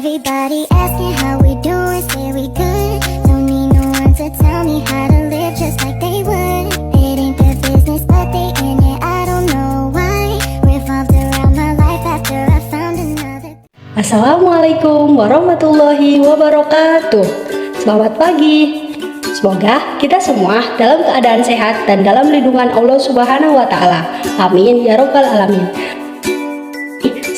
Everybody asking how we doing, say we good. Don't need no one to tell me how to live just like they would. It ain't their business, but they in it, I don't know why. Revolved around my life after I found another. Assalamualaikum warahmatullahi wabarakatuh. Selamat pagi. Semoga kita semua dalam keadaan sehat dan dalam lindungan Allah Subhanahu wa taala. Amin ya rabbal alamin.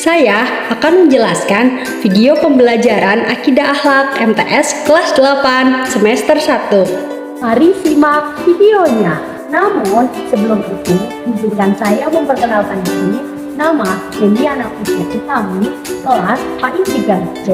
Saya akan menjelaskan video pembelajaran Akidah Akhlak MTS kelas 8 semester 1. Mari simak videonya. Namun sebelum itu, izinkan saya memperkenalkan diri. Nama Deliana Pujiati kami, kelas PAI 3C,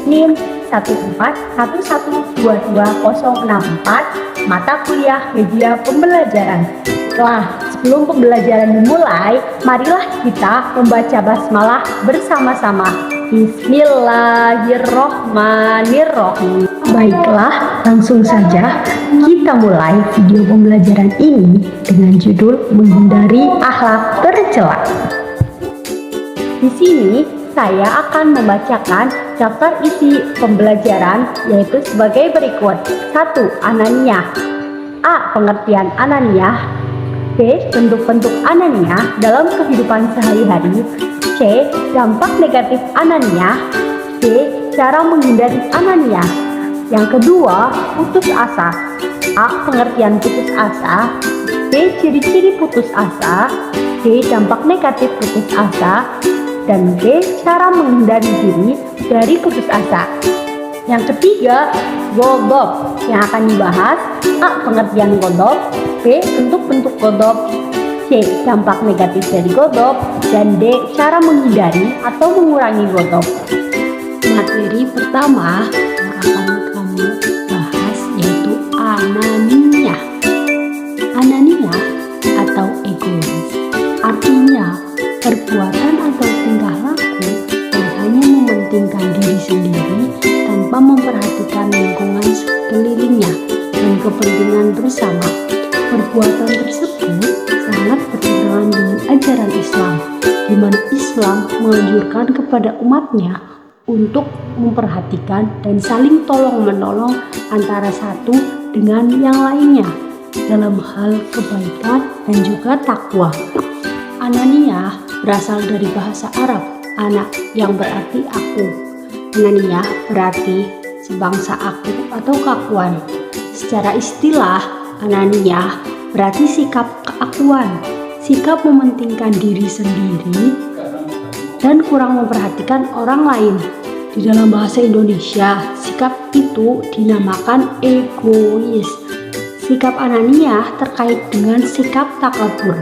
NIM 141122064, mata kuliah media pembelajaran. Sebelum pembelajaran dimulai, marilah kita membaca basmalah bersama-sama. Bismillahirrohmanirrohim. Baiklah, langsung saja kita mulai video pembelajaran ini dengan judul menghindari akhlak tercela. Di sini saya akan membacakan daftar isi pembelajaran, yaitu sebagai berikut. 1. Ananiyah. A. Pengertian ananiyah. B. Bentuk-bentuk ananiyah dalam kehidupan sehari-hari. C. Dampak negatif ananiyah. D. Cara menghindari ananiyah. Yang kedua, putus asa. A. Pengertian putus asa. B. Ciri-ciri putus asa. D. Dampak negatif putus asa. Dan D. Cara menghindari diri dari putus asa. Yang ketiga, godop. Yang akan dibahas: A. Pengertian godop. B. Bentuk-bentuk godop. C. Dampak negatif dari godop. Dan D. Cara menghindari atau mengurangi godop. Materi pertama yang akan kami bahas yaitu ananiyah. Ananiyah atau egois artinya perbuatan atau tingkah laku yang hanya mementingkan diri sendiri tanpa memperhatikan lingkungan sekelilingnya dan kepentingan bersama. Perbuatan tersebut sangat bertentangan dengan ajaran Islam, di mana Islam menganjurkan kepada umatnya untuk memperhatikan dan saling tolong-menolong antara satu dengan yang lainnya dalam hal kebaikan dan juga takwa. Ananiyah berasal dari bahasa Arab anak yang berarti aku. Ananiyah berarti sebangsa aku atau keakuan. Secara istilah, ananiyah berarti sikap keakuan, sikap mementingkan diri sendiri dan kurang memperhatikan orang lain. Di dalam bahasa Indonesia, sikap itu dinamakan egois. Sikap ananiyah terkait dengan sikap takabur.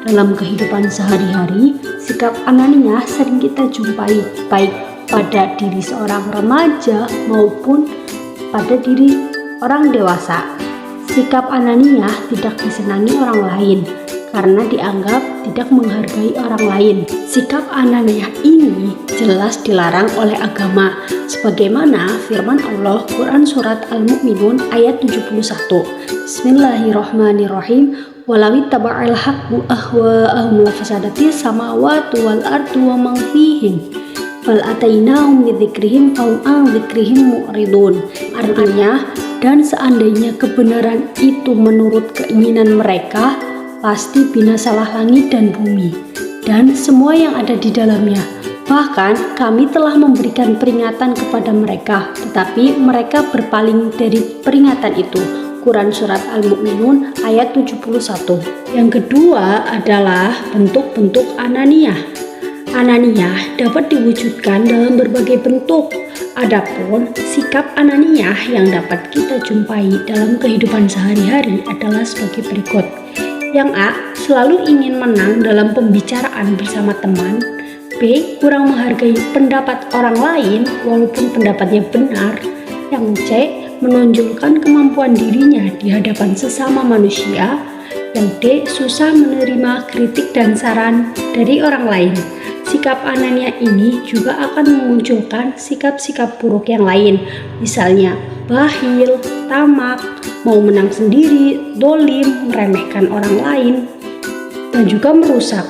Dalam kehidupan sehari-hari, sikap ananiyah sering kita jumpai baik pada diri seorang remaja maupun pada diri orang dewasa. Sikap ananiyah tidak disenangi orang lain karena dianggap tidak menghargai orang lain. Sikap ananiyah ini jelas dilarang oleh agama, sebagaimana firman Allah Quran Surat Al-Mu'minun ayat 71. Bismillahirrohmanirrohim. Walawi taba'al haqqu ahwa'ahum lafasadati samawati wal ardu wa man fihin bal atainahum bidzikrihim fahum an dzikrihim mu'ridun. Artinya, dan seandainya kebenaran itu menurut keinginan mereka, pasti binasalah langit dan bumi dan semua yang ada di dalamnya. Bahkan kami telah memberikan peringatan kepada mereka, tetapi mereka berpaling dari peringatan itu. Quran Surat Al-Mu'minun ayat 71. Yang kedua adalah bentuk-bentuk ananiyah. Ananiyah dapat diwujudkan dalam berbagai bentuk. Adapun sikap ananiyah yang dapat kita jumpai dalam kehidupan sehari-hari adalah sebagai berikut. Yang A. Selalu ingin menang dalam pembicaraan bersama teman. B. Kurang menghargai pendapat orang lain walaupun pendapatnya benar. Yang C. Menonjolkan kemampuan dirinya di hadapan sesama manusia. Yang D. Susah menerima kritik dan saran dari orang lain. Sikap ananiyah ini juga akan memunculkan sikap-sikap buruk yang lain, misalnya bakhil, tamak, mau menang sendiri, dolim, meremehkan orang lain, dan juga merusak.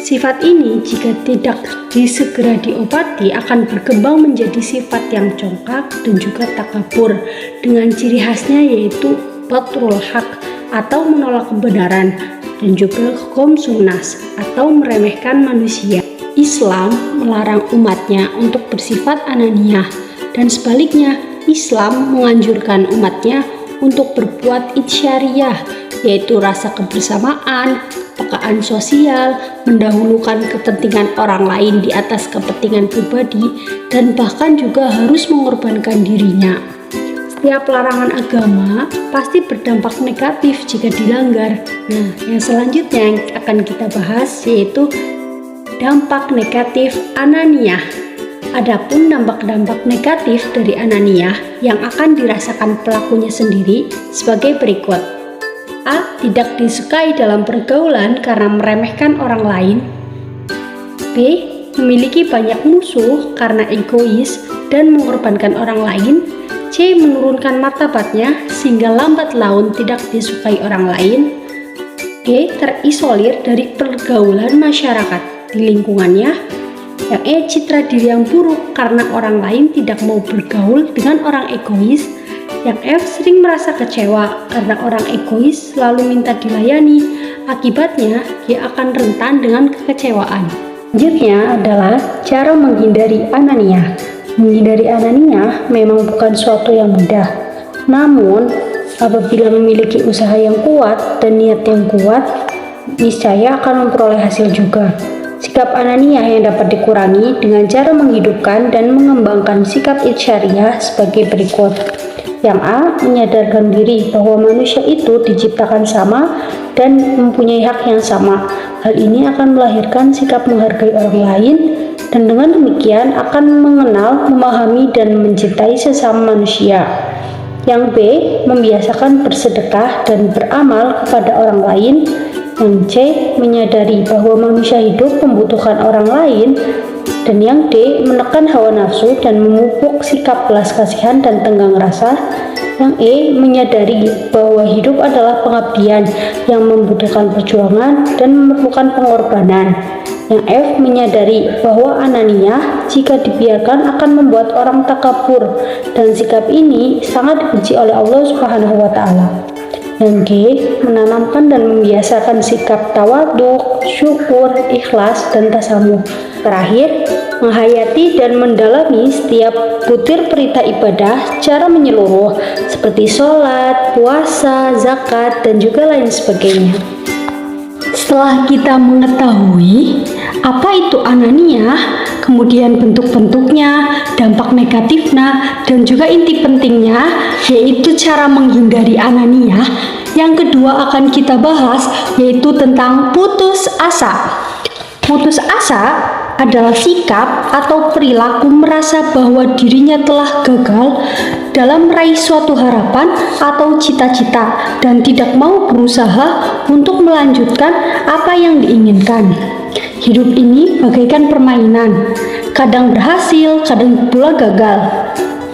Sifat ini jika tidak disegera diobati akan berkembang menjadi sifat yang congkak dan juga takabur, dengan ciri khasnya yaitu batrul haq atau menolak kebenaran, dan juga ghamsun nas atau meremehkan manusia. Islam melarang umatnya untuk bersifat ananiyah, dan sebaliknya Islam menganjurkan umatnya untuk berbuat insyariah, yaitu rasa kebersamaan, pekaan sosial, mendahulukan kepentingan orang lain di atas kepentingan pribadi, dan bahkan juga harus mengorbankan dirinya. Setiap larangan agama pasti berdampak negatif jika dilanggar. Nah, yang selanjutnya yang akan kita bahas yaitu dampak negatif ananiyah. Adapun dampak-dampak negatif dari ananiyah yang akan dirasakan pelakunya sendiri sebagai berikut. A. Tidak disukai dalam pergaulan karena meremehkan orang lain. B. Memiliki banyak musuh karena egois dan mengorbankan orang lain. C. Menurunkan martabatnya sehingga lambat laun tidak disukai orang lain. D. Terisolir dari pergaulan masyarakat di lingkungannya. Yang E. Citra diri yang buruk karena orang lain tidak mau bergaul dengan orang egois. Yang F. Sering merasa kecewa karena orang egois selalu minta dilayani. Akibatnya, dia akan rentan dengan kekecewaan. Selanjutnya adalah cara menghindari ananiyah. Menghindari ananiyah memang bukan suatu yang mudah. Namun, apabila memiliki usaha yang kuat dan niat yang kuat, niscaya akan memperoleh hasil juga. Sikap ananiyah yang dapat dikurangi dengan cara menghidupkan dan mengembangkan sikap insyariah sebagai berikut. Yang A. Menyadarkan diri bahwa manusia itu diciptakan sama dan mempunyai hak yang sama. Hal ini akan melahirkan sikap menghargai orang lain, dan dengan demikian akan mengenal, memahami, dan mencintai sesama manusia. Yang B. Membiasakan bersedekah dan beramal kepada orang lain. Yang C. Menyadari bahwa manusia hidup membutuhkan orang lain. Dan yang D. Menekan hawa nafsu dan memupuk sikap belas kasihan dan tenggang rasa. Yang E. Menyadari bahwa hidup adalah pengabdian yang membutuhkan perjuangan dan memerlukan pengorbanan. Yang F. Menyadari bahwa ananiyah jika dibiarkan akan membuat orang takabur, dan sikap ini sangat dibenci oleh Allah Subhanahu wa Ta'ala. Yang G. Menanamkan dan membiasakan sikap tawaduk, syukur, ikhlas, dan tasamuh. Terakhir, menghayati dan mendalami setiap butir perintah ibadah secara menyeluruh seperti sholat, puasa, zakat, dan juga lain sebagainya. Setelah kita mengetahui apa itu ananiyah, kemudian bentuk-bentuknya, dampak negatifnya, dan juga inti pentingnya, yaitu cara menghindari ananiyah, yang kedua akan kita bahas yaitu tentang putus asa. Putus asa adalah sikap atau perilaku merasa bahwa dirinya telah gagal dalam meraih suatu harapan atau cita-cita dan tidak mau berusaha untuk melanjutkan apa yang diinginkan. Hidup ini bagaikan permainan, kadang berhasil, kadang pula gagal.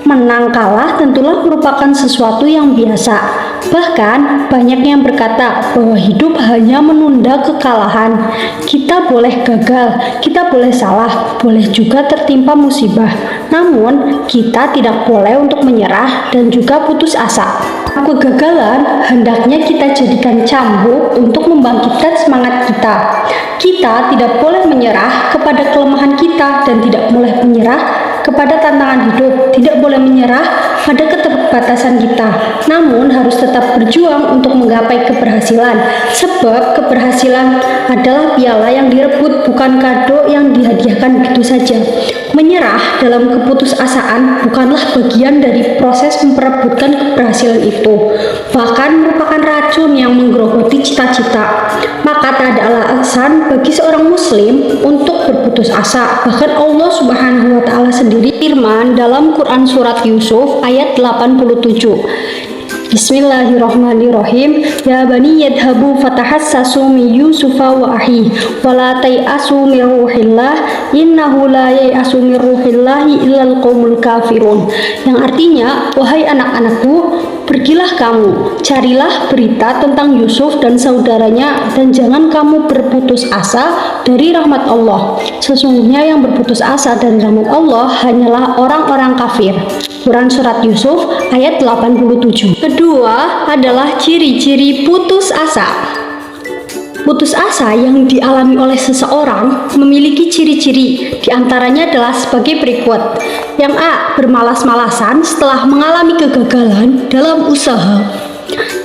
Menang kalah tentulah merupakan sesuatu yang biasa. Bahkan banyak yang berkata bahwa hidup hanya menunda kekalahan. Kita boleh gagal, kita boleh salah, boleh juga tertimpa musibah. Namun kita tidak boleh untuk menyerah dan juga putus asa. Kegagalan hendaknya kita jadikan cambuk untuk membangkitkan semangat kita. Kita tidak boleh menyerah kepada kelemahan kita dan tidak boleh menyerah kepada tantangan hidup, tidak boleh menyerah pada keterbatasan kita, namun harus tetap berjuang untuk menggapai keberhasilan, sebab keberhasilan adalah piala yang direbut, bukan kado yang dihadiahkan begitu saja. Menyerah dalam keputusasaan bukanlah bagian dari proses memperebutkan keberhasilan itu, bahkan merupakan racun yang menggerogoti cita-cita. Maka tak ada alasan bagi seorang muslim untuk berputus asa. Bahkan Allah Subhanahu wa Ta'ala sendiri firman dalam Quran surat Yusuf ayat 87, Bismillahirrahmanirrahim. Ya bani yadhabu fatahassasu min Yusufa wa ahi wa la tai'asu min ruhillah innahu la yai'asu min ruhillahi illal qaumul kafirun. Yang artinya, wahai anak-anakku, pergilah kamu, carilah berita tentang Yusuf dan saudaranya dan jangan kamu berputus asa dari rahmat Allah. Sesungguhnya yang berputus asa dari rahmat Allah hanyalah orang-orang kafir. Quran Surat Yusuf ayat 87. Kedua adalah ciri-ciri putus asa. Putus asa yang dialami oleh seseorang memiliki ciri-ciri, diantaranya adalah sebagai berikut. Yang A. Bermalas-malasan setelah mengalami kegagalan dalam usaha.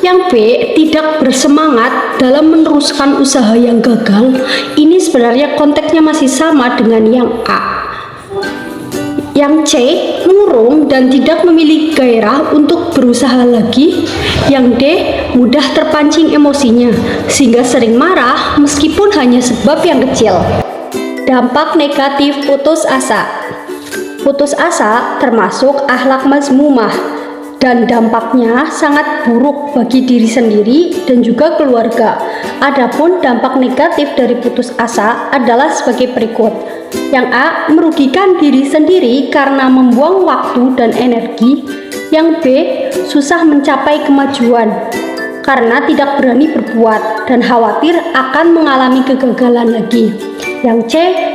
Yang B. Tidak bersemangat dalam meneruskan usaha yang gagal. Ini sebenarnya konteksnya masih sama dengan yang A. Yang C. Murung dan tidak memiliki gairah untuk berusaha lagi. Yang D. Mudah terpancing emosinya sehingga sering marah meskipun hanya sebab yang kecil. Dampak negatif putus asa. Putus asa termasuk akhlak mazmumah dan dampaknya sangat buruk bagi diri sendiri dan juga keluarga. Adapun dampak negatif dari putus asa adalah sebagai berikut. Yang A. Merugikan diri sendiri karena membuang waktu dan energi. Yang B. Susah mencapai kemajuan karena tidak berani berbuat dan khawatir akan mengalami kegagalan lagi. Yang C.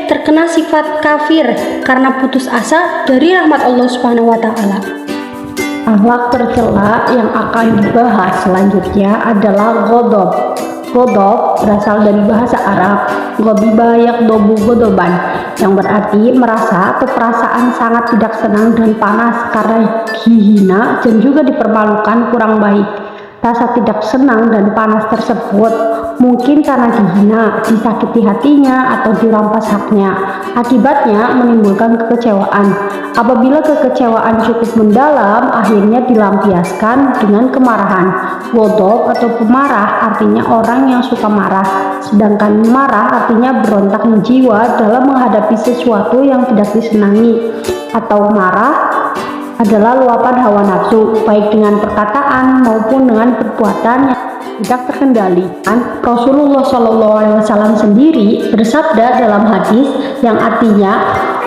Terkena sifat kafir karena putus asa dari rahmat Allah Subhanahu wa taala. Akhlak tercela yang akan dibahas selanjutnya adalah ghadab. Ghadab berasal dari bahasa Arab ghadiba yaghdabu ghadaban, yang berarti merasa atau perasaan sangat tidak senang dan panas karena dihina dan juga dipermalukan kurang baik. Rasa tidak senang dan panas tersebut mungkin karena dihina, disakiti hatinya, atau dirampas haknya. Akibatnya menimbulkan kekecewaan. Apabila kekecewaan cukup mendalam, akhirnya dilampiaskan dengan kemarahan. Ghadab atau pemarah artinya orang yang suka marah, sedangkan marah artinya berontaknya jiwa dalam menghadapi sesuatu yang tidak disenangi. Atau marah adalah luapan hawa nafsu, baik dengan perkataan maupun dengan perbuatan yang tidak terkendali. Rasulullah SAW sendiri bersabda dalam hadis yang artinya,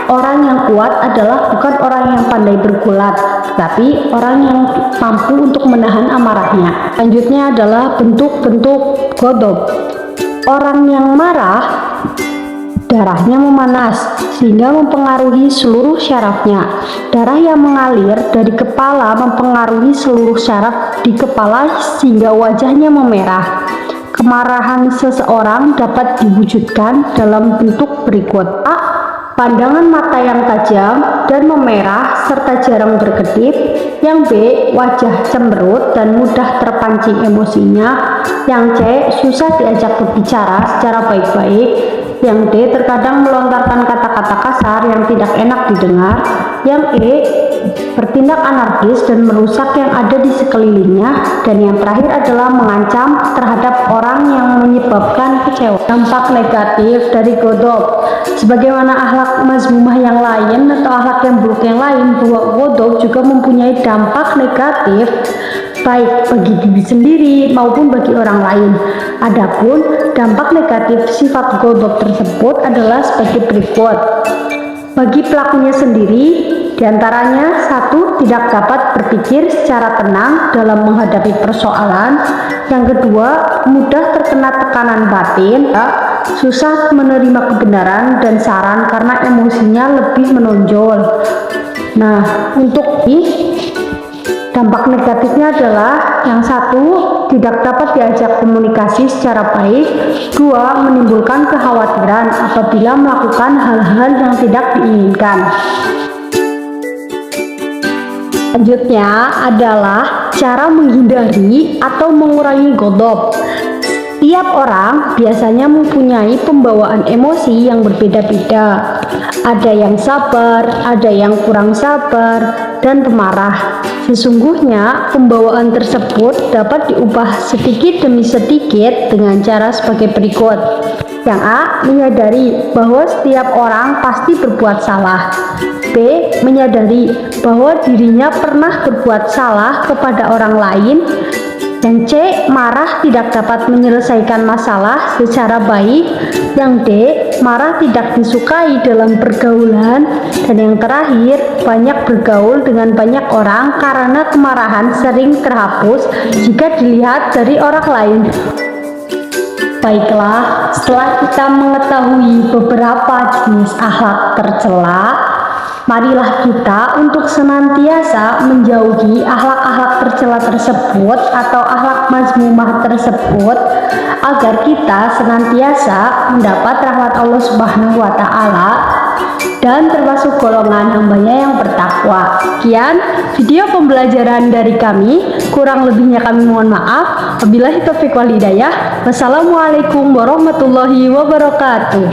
orang yang kuat adalah bukan orang yang pandai bergulat, tetapi orang yang mampu untuk menahan amarahnya. Selanjutnya adalah bentuk-bentuk ghadab. Orang yang marah darahnya memanas sehingga mempengaruhi seluruh syarafnya. Darah yang mengalir dari kepala mempengaruhi seluruh syaraf di kepala sehingga wajahnya memerah. Kemarahan seseorang dapat diwujudkan dalam bentuk berikut. A. Pandangan mata yang tajam dan memerah serta jarang berkedip. Yang B. Wajah cemberut dan mudah terpancing emosinya. Yang C. Susah diajak berbicara secara baik-baik. Yang D. Terkadang melontarkan kata-kata kasar yang tidak enak didengar. Yang E. Bertindak anarkis dan merusak yang ada di sekelilingnya. Dan yang terakhir adalah mengancam terhadap orang yang menyebabkan kecewa. Dampak negatif dari ghadab. Sebagaimana akhlak mazmumah yang lain atau akhlak yang buruk yang lain, bahwa ghadab juga mempunyai dampak negatif baik bagi diri sendiri maupun bagi orang lain. Adapun dampak negatif sifat ghadab tersebut adalah sebagai berikut. Bagi pelakunya sendiri, diantaranya 1. Tidak dapat berpikir secara tenang dalam menghadapi persoalan. Yang kedua, mudah terkena tekanan batin, susah menerima kebenaran dan saran karena emosinya lebih menonjol. Nah, untuk dampak negatifnya adalah yang 1. Tidak dapat diajak komunikasi secara baik. 2. Menimbulkan kekhawatiran apabila melakukan hal-hal yang tidak diinginkan. Selanjutnya adalah cara menghindari atau mengurangi ghadab. Tiap orang biasanya mempunyai pembawaan emosi yang berbeda-beda. Ada yang sabar, ada yang kurang sabar, dan pemarah. Sesungguhnya pembawaan tersebut dapat diubah sedikit demi sedikit dengan cara sebagai berikut. Yang A. Menyadari bahwa setiap orang pasti berbuat salah. B. B. Menyadari bahwa dirinya pernah berbuat salah kepada orang lain. Yang C. Marah tidak dapat menyelesaikan masalah secara baik. Yang D. Marah tidak disukai dalam pergaulan. Dan yang terakhir, banyak bergaul dengan banyak orang karena kemarahan sering terhapus jika dilihat dari orang lain. Baiklah, setelah kita mengetahui beberapa jenis akhlak tercela, marilah kita untuk senantiasa menjauhi akhlak-akhlak tercela tersebut atau akhlak mazmumah tersebut agar kita senantiasa mendapat rahmat Allah Subhanahu wa taala dan termasuk golongan hambanya yang bertakwa. Sekian video pembelajaran dari kami, kurang lebihnya kami mohon maaf. Wabillahi taufiq wal hidayah. Wassalamualaikum warahmatullahi wabarakatuh.